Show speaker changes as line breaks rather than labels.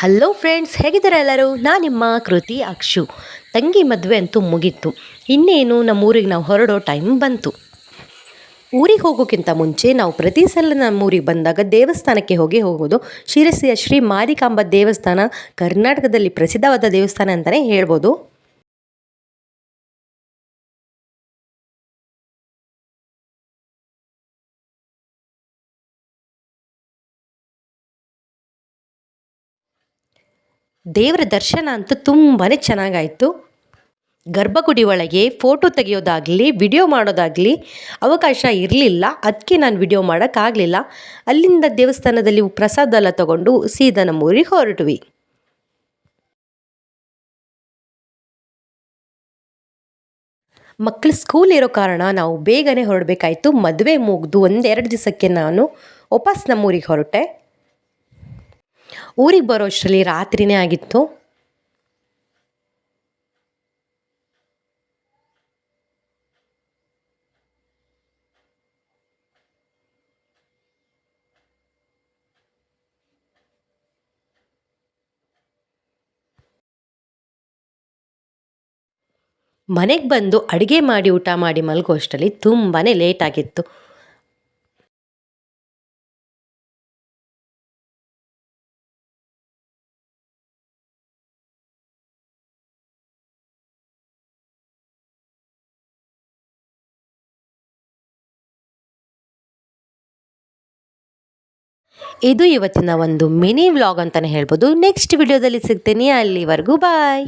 Hello friends, ಹೇಗಿದ್ದಾರೆ ಎಲ್ಲರೂ? ನಾನು ನಿಮ್ಮ ಕೃತಿ ಅಕ್ಷು. ತಂಗಿ ಮದುವೆ ಅಂತೂ ಮುಗೀತು. ಇನ್ನೇನು ನಮ್ಮೂರಿಗೆ ನಾವು ಹೊರಡೋ ಟೈಮ್ ಬಂತು. ಊರಿಗೆ ಹೋಗೋಕ್ಕಿಂತ ಮುಂಚೆ ನಾವು ಪ್ರತಿ ಸಲ ನಮ್ಮೂರಿಗೆ ಬಂದಾಗ ದೇವಸ್ಥಾನಕ್ಕೆ ಹೋಗೋದು. ಶಿರಸಿಯ ಶ್ರೀ ಮಾರಿಕಾಂಬಾ ದೇವಸ್ಥಾನ ಕರ್ನಾಟಕದಲ್ಲಿ ಪ್ರಸಿದ್ಧವಾದ ದೇವಸ್ಥಾನ ಅಂತಲೇ ಹೇಳ್ಬೋದು. ದೇವರ ದರ್ಶನ ಅಂತೂ ತುಂಬಾ ಚೆನ್ನಾಗಾಯಿತು. ಗರ್ಭಗುಡಿ ಒಳಗೆ ಫೋಟೋ ತೆಗೆಯೋದಾಗಲಿ ವಿಡಿಯೋ ಮಾಡೋದಾಗಲಿ ಅವಕಾಶ ಇರಲಿಲ್ಲ. ಅದಕ್ಕೆ ನಾನು ವಿಡಿಯೋ ಮಾಡೋಕ್ಕಾಗಲಿಲ್ಲ. ಅಲ್ಲಿಂದ ದೇವಸ್ಥಾನದಲ್ಲಿ ಪ್ರಸಾದ ಎಲ್ಲ ತಗೊಂಡು ಸೀದಾ ನಮ್ಮೂರಿಗೆ ಹೊರಟ್ವಿ. ಮಕ್ಕಳು ಸ್ಕೂಲ್ ಇರೋ ಕಾರಣ ನಾವು ಬೇಗನೆ ಹೊರಡಬೇಕಾಯಿತು. ಮದುವೆ ಮುಗಿದು ಒಂದೆರಡು ದಿವಸಕ್ಕೆ ನಾನು ವಾಪಸ್ ನಮ್ಮೂರಿಗೆ ಹೊರಟೆ. ಊರಿಗೆ ಬರೋ ಅಷ್ಟರಲ್ಲಿ ರಾತ್ರಿನೇ ಆಗಿತ್ತು. ಮನೆಗೆ ಬಂದು ಅಡುಗೆ ಮಾಡಿ ಊಟ ಮಾಡಿ ಮಲಗೋ ಅಷ್ಟರಲ್ಲಿ ತುಂಬಾ ಲೇಟ್ ಆಗಿತ್ತು. ಇದು ಇವತ್ತಿನ ಒಂದು ಮಿನಿ ವ್ಲಾಗ್ ಅಂತಲೇ ಹೇಳ್ಬೋದು. ನೆಕ್ಸ್ಟ್ ವಿಡಿಯೋದಲ್ಲಿ ಸಿಗ್ತೀನಿ. ಅಲ್ಲಿವರೆಗೂ ಬಾಯ್.